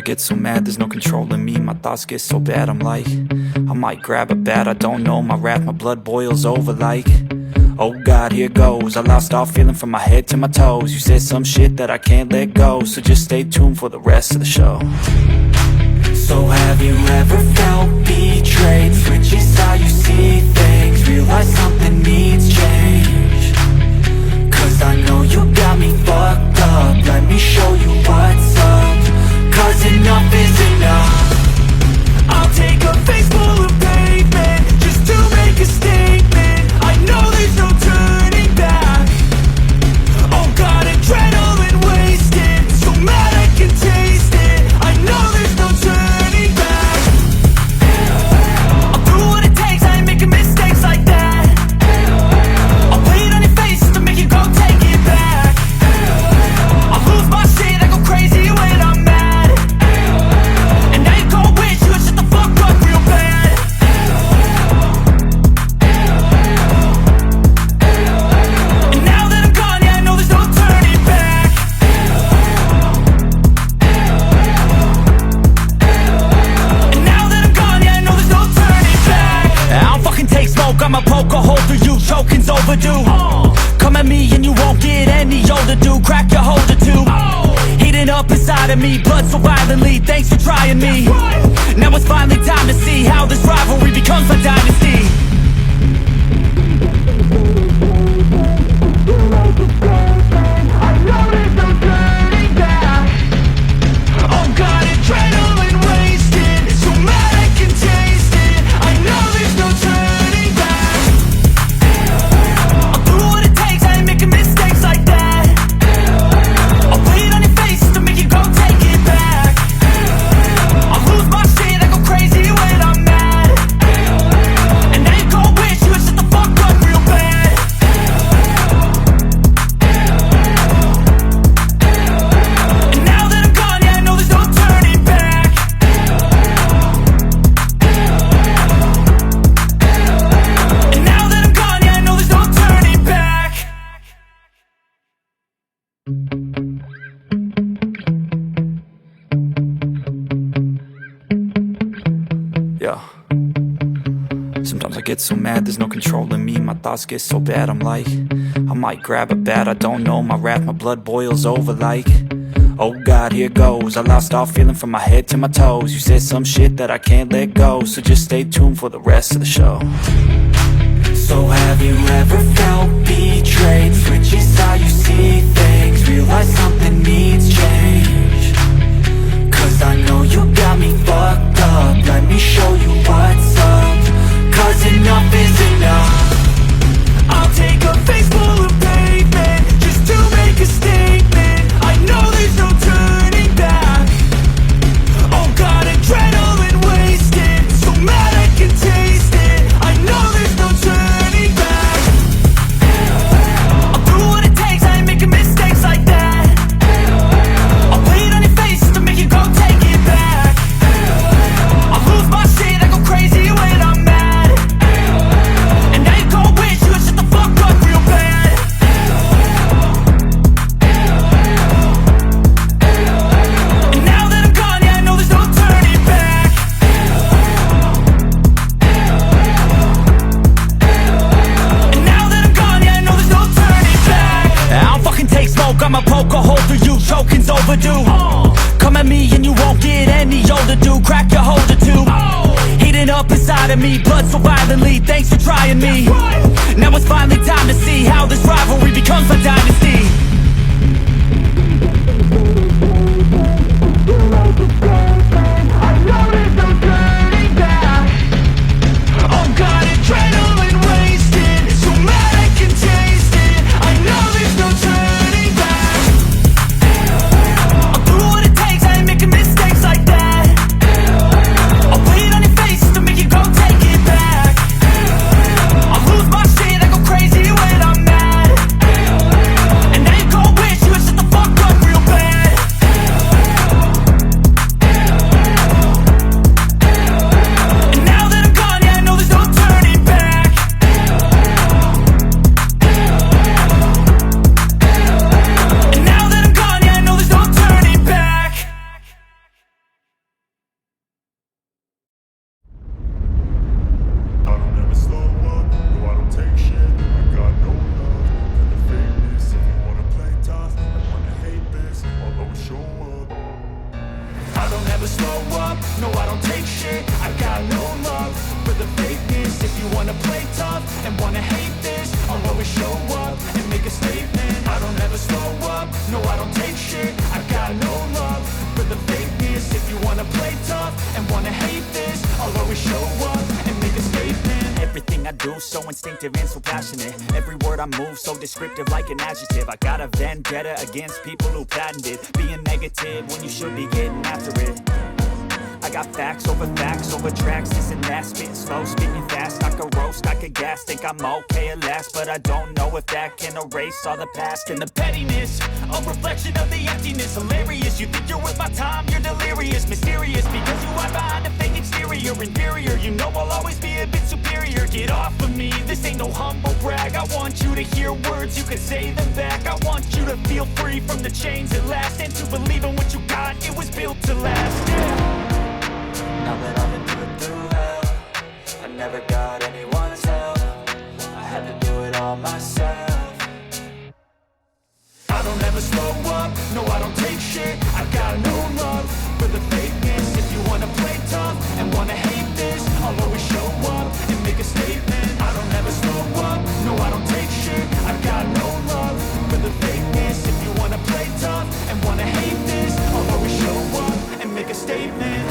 get so mad, there's no controlling me. My thoughts get so bad, I'm like, I might grab a bat, I don't know. My wrath, my blood boils over like, oh God, here goes. I lost all feeling from my head to my toes. You said some shit that I can't let go, so just stay tuned for the rest of the show. So have you ever felt betrayed? Switches how you see things, realize something needs change. Cause I know you got me fucked up, let me show you what's up. Cause enough is enough. I'll take a face full of pavement just to make a statement. I know there's no turning back. Oh God, adrenaline wasted, so mad I can taste it. I know there's no turning back. I'll do what it takes, I ain't making mistakes like that. I'll play it on your face to make you go take it back. I'll lose my shit, I go crazy when I'm mad. And now you gon' wish you would shut the fuck up real bad. And now that I'm gone, yeah, I know there's no turning back. And now that I'm gone, yeah, I know there's no turning back. I don't fucking take smoke, I'ma poke a hole through you, choking's overdue. Come at me and you won't get any older, dude. Crack your holder too. Heating up inside of me, blood so violently, thanks for trying me. Now it's finally time to see how this rivalry becomes a dynasty. Oh God, adrenaline wasted, so mad I can taste it. I know there's no turning back. I'll do what it takes, I ain't making mistakes like that. I'll play it on your face to make you go take it back. I'll lose my shit, I go crazy when I'm mad. And now you gon' wish you would shut the fuck up real bad. And now that I'm gone, yeah, I know there's no turning back. And now that I'm gone, yeah, I know there's no turning back. Yeah. Sometimes I get so mad, there's no controlling me. My thoughts get so bad, I'm like, I might grab a bat, I don't know. My wrath, my blood boils over like, oh God, here goes. I lost all feeling from my head to my toes. You said some shit that I can't let go, so just stay tuned for the rest of the show. So have you ever felt betrayed? Switches how you see things, realize something needs change. Cause I know you got me fucked up, let me show you what's up. Cause enough is enough. I'll take a face full of pavement just to make a statement. I know there's no turning back. Oh God, adrenaline wasted, so mad I can taste it. I know there's no turning back. I'll do what it takes, I ain't making mistakes like that. I'll play it on your face to make you go take it back. I'll lose my shit, I go crazy when I'm mad. And now you gon' wish you would shut the fuck up real bad. And now that I'm gone, yeah, I know there's no turning back. And now that I'm gone, yeah, I know there's no turning back. I don't fucking take smoke, I'ma poke a hole through you, choking's overdue. Come at me and you won't get any older, dude. Crack your holder too. Heating up inside of me, blood so violently, thanks for trying me. Now it's finally time to see how this rivalry becomes a dynasty. Oh God, adrenaline wasted, so mad I can taste it. I know there's no turning back. I'll do what it takes, I ain't making mistakes like that. I'll play it on your face to make you go take it back. I'll lose my shit, I go crazy when I'm mad. And now you tough and wanna hate this, I'll always show up and make a statement. I don't ever slow up, no I don't take shit. I got no love for the fakeness. If you wanna play tough and wanna hate this, I'll always show up and make a statement. Everything I do so instinctive and so passionate. Every word I move so descriptive like an adjective. I got a vendetta against people who patented being negative when you should be getting after it. I got facts over tracks, this and that. Spitting slow, speaking fast, I could roast, I could gas. Think I'm okay at last, but I don't know if that can erase all the past. And the pettiness, a reflection of the emptiness. Hilarious, you think you're worth my time, you're delirious. Mysterious, because you are behind a fake exterior. Inferior, you know I'll always be a bit superior. Get off of me, this ain't no humble brag. I want you to hear words, you can say them back. I want you to feel free from the chains at last, and to believe in what you got, it was built to last, yeah. Now that I've been put through hell, I never got anyone's help. I had to do it all myself. I don't ever slow up, no I don't take shit. I got no love for the fakeness. If you wanna play tough and wanna hate this, I'll always show up and make a statement. I don't ever slow up, no I don't take shit. I got no love for the fakeness. If you wanna play tough and wanna hate this, I'll always show up and make a statement.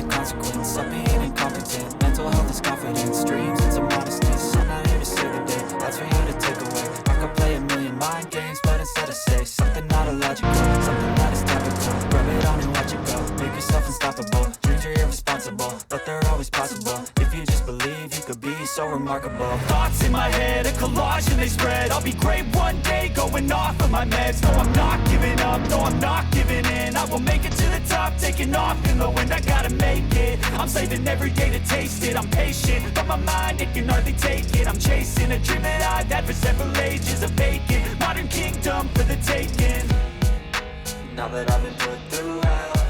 Consequence of being incompetent. Mental health is confidence, dreams and some modestness. I'm not here to save the day, that's for you to take away. I could play a million mind games, but instead I say something not illogical, something that is topical. Rub it on and watch it go, make yourself unstoppable. Dreams are irresponsible, but they're always possible. If you just believe, you could be so remarkable. Thoughts in my head, a collage and they spread. I'll be great one day, going off of my meds. No, I'm not giving up, no, I'm not giving in. I will make it to the top, taking off in the wind. I gotta make it, I'm saving every day to taste it. I'm patient, but my mind, it can hardly take it. I'm chasing a dream that I've had for several ages. A vacant, modern kingdom for the taking. Now that I've been put through hell,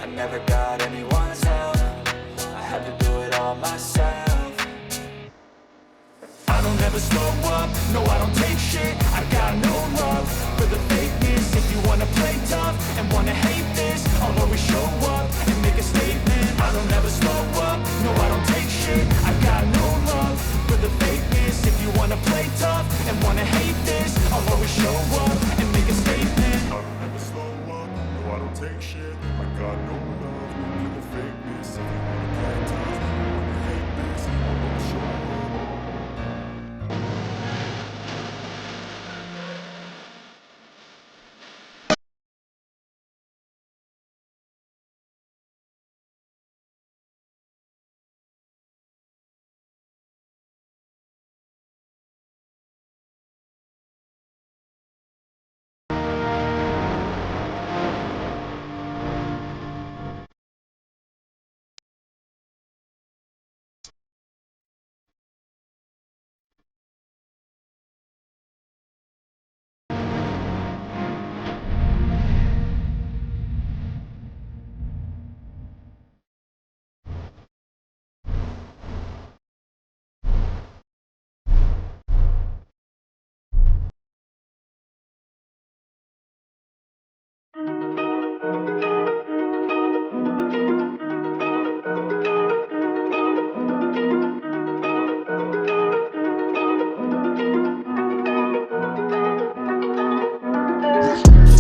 I never got anyone's help. I had to do it all myself. I don't ever slow up, no I don't take shit. I got no love for the fakeness. If you wanna play tough and wanna hate this, I'll always show up and make a statement. I don't ever slow up, no I don't take shit. I got no love for the fakeness. If you wanna play tough and wanna hate this, I'll always show up and make a statement. I don't ever slow up, no I don't take shit. I got no love for the fakeness. If you wanna play tough and wanna hate this, I'll always show up.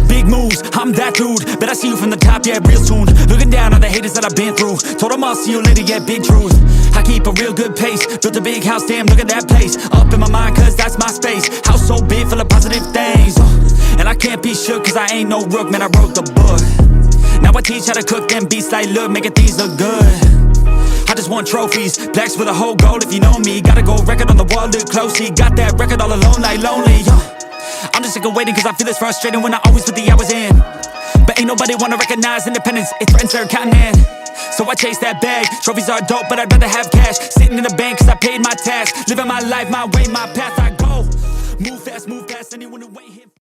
Big moves, I'm that dude. Bet I see you from the top, yeah, real soon. Looking down on the haters that I've been through. Told them I'll see you later, yeah, big truth. I keep a real good pace. Built a big house, damn, look at that place. Up in my mind, cause that's my space. House so big, full of positive things. And I can't be shook, cause I ain't no rook, man, I wrote the book. Now I teach how to cook them beats like, look, making things look good. I just want trophies, blacks with a whole goal if you know me. Gotta go record on the wall, look closely. Got that record all alone like lonely, I'm just sick of waiting cause I feel it's frustrating when I always put the hours in. But ain't nobody wanna recognize independence, it threatens their continent. So I chase that bag, trophies are dope but I'd rather have cash. Sitting in the bank cause I paid my tax. Living my life, my way, my path, I go. Move fast, anyone who ain't here.